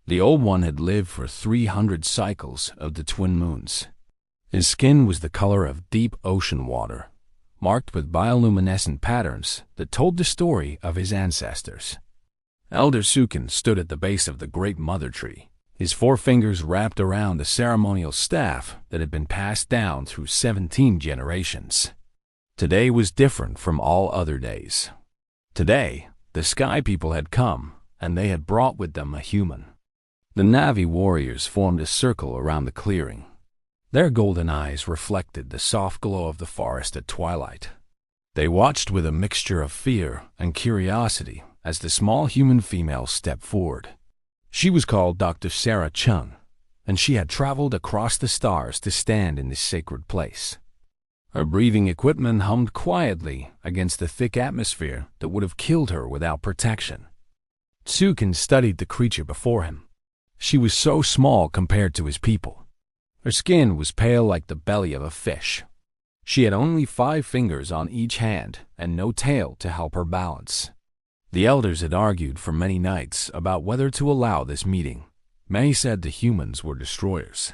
The old one had lived for 300 cycles of the twin moons. His skin was the color of deep ocean water, marked with bioluminescent patterns that told the story of his ancestors. Elder Sukin stood at the base of the great mother tree, his forefingers wrapped around the ceremonial staff that had been passed down through 17 generations. Today was different from all other days. Today, the Sky People had come, and they had brought with them a human. The Na'vi warriors formed a circle around the clearing. Their golden eyes reflected the soft glow of the forest at twilight. They watched with a mixture of fear and curiosity as the small human female stepped forward. She was called Dr. Sarah Chun, and she had traveled across the stars to stand in this sacred place. Her breathing equipment hummed quietly against the thick atmosphere that would have killed her without protection. Tsukin studied the creature before him. She was so small compared to his people. Her skin was pale like the belly of a fish. She had only 5 fingers on each hand and no tail to help her balance. The elders had argued for many nights about whether to allow this meeting. Many said the humans were destroyers.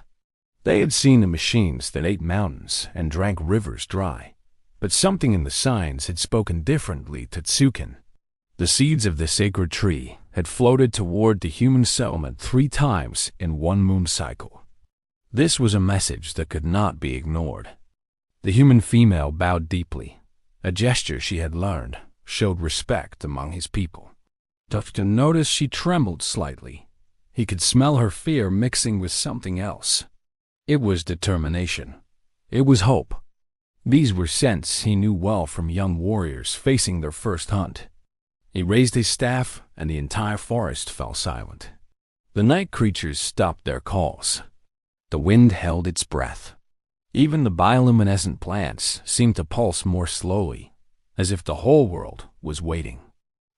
They had seen the machines that ate mountains and drank rivers dry, but something in the signs had spoken differently to Tsukin. The seeds of the sacred tree had floated toward the human settlement 3 times in one moon cycle. This was a message that could not be ignored. The human female bowed deeply. A gesture she had learned showed respect among his people. Tufton noticed she trembled slightly. He could smell her fear mixing with something else. It was determination. It was hope. These were scents he knew well from young warriors facing their first hunt. He raised his staff, and the entire forest fell silent. The night creatures stopped their calls. The wind held its breath. Even the bioluminescent plants seemed to pulse more slowly, as if the whole world was waiting.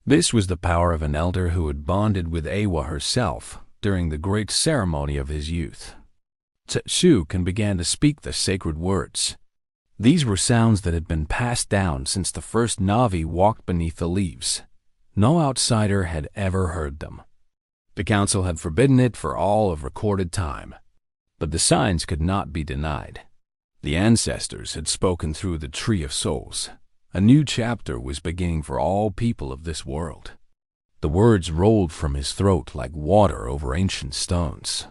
This was the power of an elder who had bonded with Awa herself during the great ceremony of his youth. Tsukin began to speak the sacred words. These were sounds that had been passed down since the first Na'vi walked beneath the leaves. No outsider had ever heard them. The council had forbidden it for all of recorded time, but the signs could not be denied. The ancestors had spoken through the Tree of Souls. A new chapter was beginning for all people of this world. The words rolled from his throat like water over ancient stones.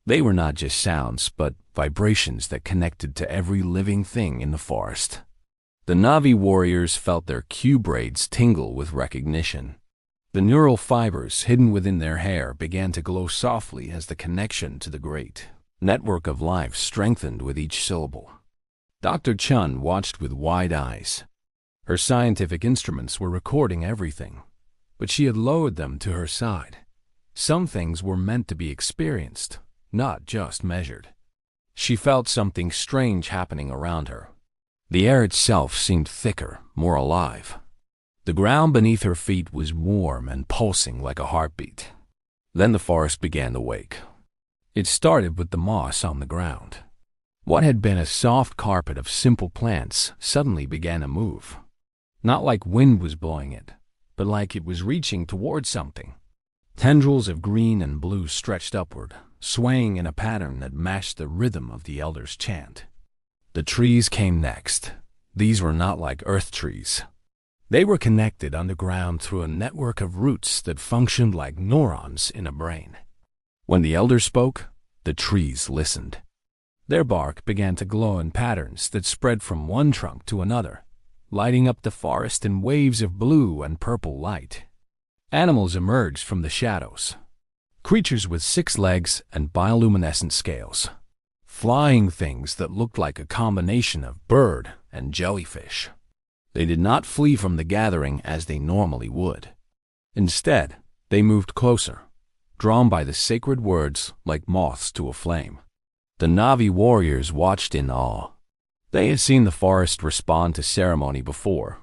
They were not just sounds, but vibrations that connected to every living thing in the forest. The Na'vi warriors felt their Q braids tingle with recognition. The neural fibers hidden within their hair began to glow softly as the connection to the great network of life strengthened with each syllable. Dr. Chun watched with wide eyes. Her scientific instruments were recording everything, but she had lowered them to her side. Some things were meant to be experienced, not just measured. She felt something strange happening around her. The air itself seemed thicker, more alive. The ground beneath her feet was warm and pulsing like a heartbeat. Then the forest began to wake. It started with the moss on the ground. What had been a soft carpet of simple plants suddenly began to move. Not like wind was blowing it, but like it was reaching toward something. Tendrils of green and blue stretched upward, swaying in a pattern that matched the rhythm of the elder's chant. The trees came next. These were not like earth trees. They were connected underground through a network of roots that functioned like neurons in a brain. When the elder spoke, the trees listened. Their bark began to glow in patterns that spread from one trunk to another, lighting up the forest in waves of blue and purple light. Animals emerged from the shadows. Creatures with 6 legs and bioluminescent scales. Flying things that looked like a combination of bird and jellyfish. They did not flee from the gathering as they normally would. Instead, they moved closer, drawn by the sacred words like moths to a flame. The Na'vi warriors watched in awe. They had seen the forest respond to ceremony before,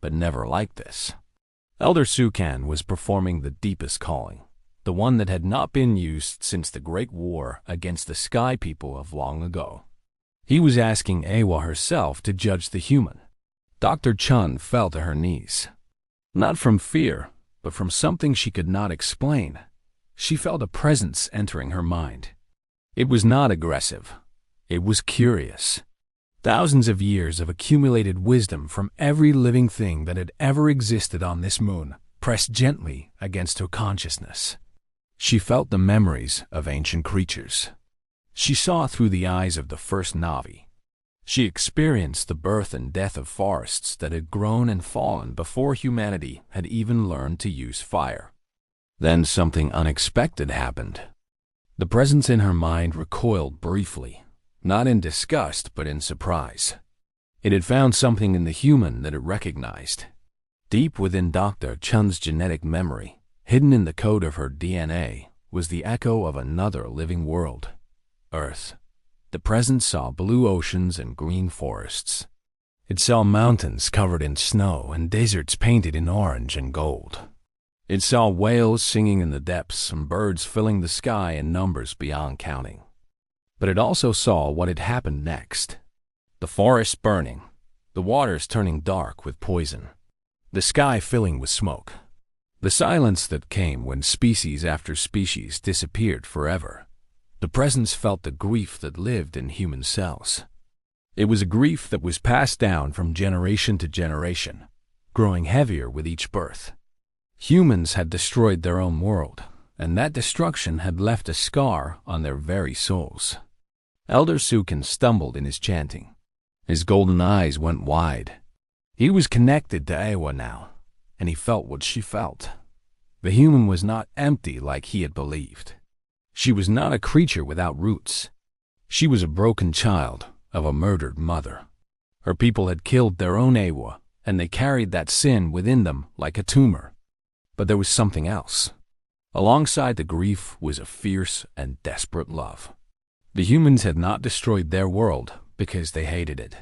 but never like this. Elder Sukan was performing the deepest calling, the one that had not been used since the Great War against the Sky People of long ago. He was asking Awa herself to judge the human. Dr. Chun fell to her knees. Not from fear, but from something she could not explain. she felt a presence entering her mind. It was not aggressive. It was curious. Thousands of years of accumulated wisdom from every living thing that had ever existed on this moon pressed gently against her consciousness. She felt the memories of ancient creatures. She saw through the eyes of the first Na'vi. She experienced the birth and death of forests that had grown and fallen before humanity had even learned to use fire. Then something unexpected happened. The presence in her mind recoiled briefly, not in disgust but in surprise. It had found something in the human that it recognized. Deep within Dr. Chun's genetic memory, hidden in the code of her DNA, was the echo of another living world, Earth. The presence saw blue oceans and green forests. It saw mountains covered in snow and deserts painted in orange and gold. It saw whales singing in the depths and birds filling the sky in numbers beyond counting. But it also saw what had happened next. The forests burning, the waters turning dark with poison, the sky filling with smoke. The silence that came when species after species disappeared forever. The presence felt the grief that lived in human cells. It was a grief that was passed down from generation to generation, growing heavier with each birth. Humans had destroyed their own world, and that destruction had left a scar on their very souls. Elder Sukin stumbled in his chanting. His golden eyes went wide. He was connected to Awa now, and he felt what she felt. The human was not empty like he had believed. She was not a creature without roots. She was a broken child of a murdered mother. Her people had killed their own Awa, and they carried that sin within them like a tumor. But there was something else. Alongside the grief was a fierce and desperate love. The humans had not destroyed their world because they hated it.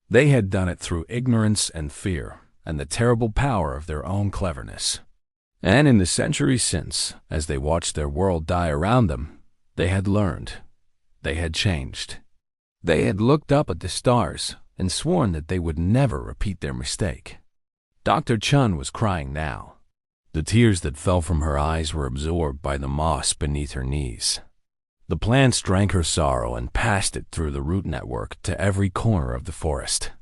They had done it through ignorance and fear and the terrible power of their own cleverness. And in the centuries since, as they watched their world die around them, they had learned. They had changed. They had looked up at the stars and sworn that they would never repeat their mistake. Dr. Chun was crying now. The tears that fell from her eyes were absorbed by the moss beneath her knees. The plants drank her sorrow and passed it through the root network to every corner of the forest.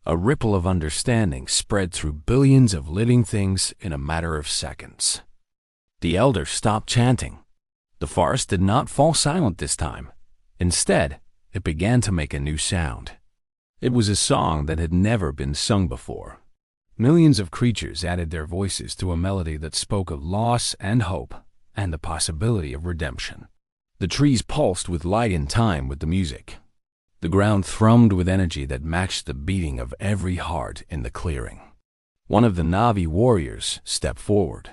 A ripple of understanding spread through billions of living things in a matter of seconds. The elder stopped chanting. The forest did not fall silent this time. Instead, it began to make a new sound. It was a song that had never been sung before. Millions of creatures added their voices to a melody that spoke of loss and hope and the possibility of redemption. The trees pulsed with light in time with the music. The ground thrummed with energy that matched the beating of every heart in the clearing. One of the Na'vi warriors stepped forward.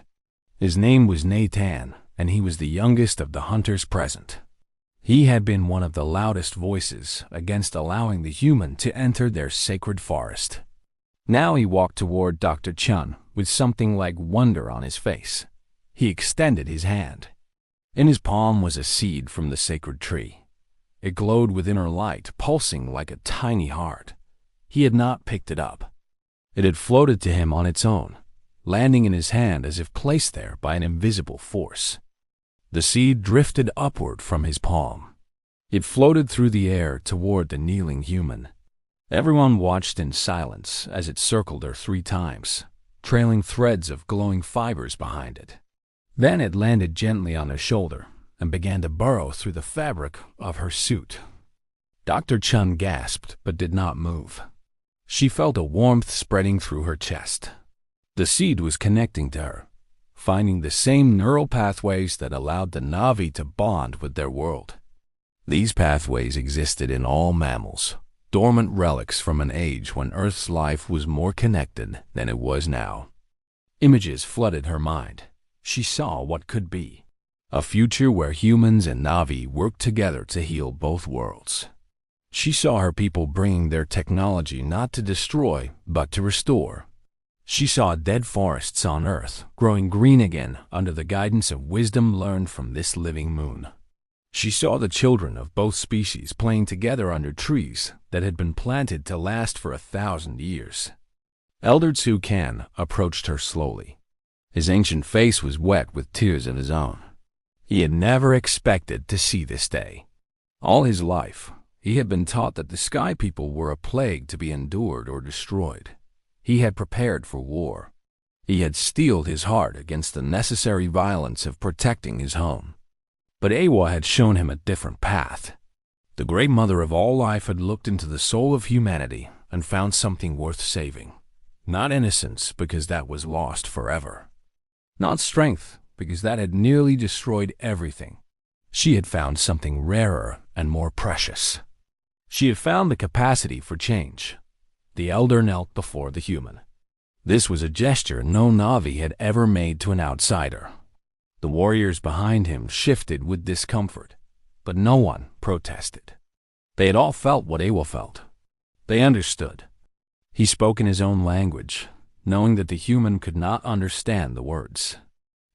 His name was Nathan, and he was the youngest of the hunters present. He had been one of the loudest voices against allowing the human to enter their sacred forest. Now he walked toward Dr. Chun with something like wonder on his face. He extended his hand. In his palm was a seed from the sacred tree. It glowed with inner light, pulsing like a tiny heart. He had not picked it up. It had floated to him on its own, landing in his hand as if placed there by an invisible force. The seed drifted upward from his palm. It floated through the air toward the kneeling human. Everyone watched in silence as it circled her 3 times, trailing threads of glowing fibers behind it. Then it landed gently on her shoulder and began to burrow through the fabric of her suit. Dr. Chun gasped but did not move. She felt a warmth spreading through her chest. The seed was connecting to her, finding the same neural pathways that allowed the Na'vi to bond with their world. These pathways existed in all mammals, dormant relics from an age when Earth's life was more connected than it was now. Images flooded her mind. She saw what could be. A future where humans and Na'vi worked together to heal both worlds. She saw her people bringing their technology not to destroy, but to restore. She saw dead forests on Earth growing green again under the guidance of wisdom learned from this living moon. She saw the children of both species playing together under trees that had been planted to last for 1,000 years. Elder Tsukan approached her slowly. His ancient face was wet with tears of his own. He had never expected to see this day. All his life, he had been taught that the Sky People were a plague to be endured or destroyed. He had prepared for war. He had steeled his heart against the necessary violence of protecting his home. But Awa had shown him a different path. The Great Mother of all life had looked into the soul of humanity and found something worth saving. Not innocence, because that was lost forever. Not strength, because that had nearly destroyed everything. She had found something rarer and more precious. She had found the capacity for change. The elder knelt before the human. This was a gesture no Na'vi had ever made to an outsider. The warriors behind him shifted with discomfort, but no one protested. They had all felt what Awa felt. They understood. He spoke in his own language, knowing that the human could not understand the words.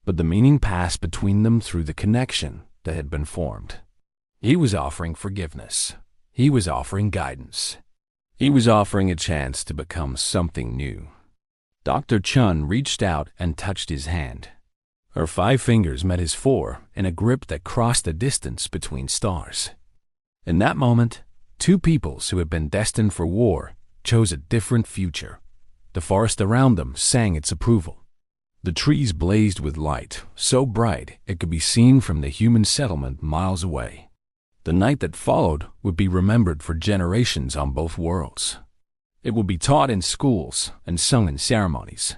But the meaning passed between them through the connection that had been formed. He was offering forgiveness. He was offering guidance. He was offering a chance to become something new. Dr. Chun reached out and touched his hand. Her 5 fingers met his 4 in a grip that crossed the distance between stars. In that moment, 2 peoples who had been destined for war chose a different future. The forest around them sang its approval. The trees blazed with light, so bright it could be seen from the human settlement miles away. The night that followed would be remembered for generations on both worlds. It would be taught in schools and sung in ceremonies.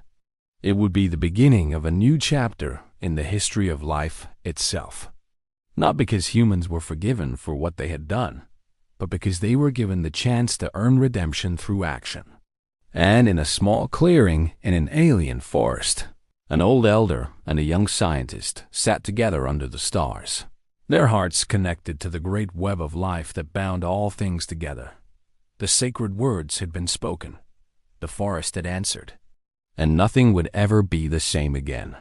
It would be the beginning of a new chapter in the history of life itself. Not because humans were forgiven for what they had done, but because they were given the chance to earn redemption through action. And in a small clearing in an alien forest, an old elder and a young scientist sat together under the stars, their hearts connected to the great web of life that bound all things together. The sacred words had been spoken. The forest had answered. And nothing would ever be the same again.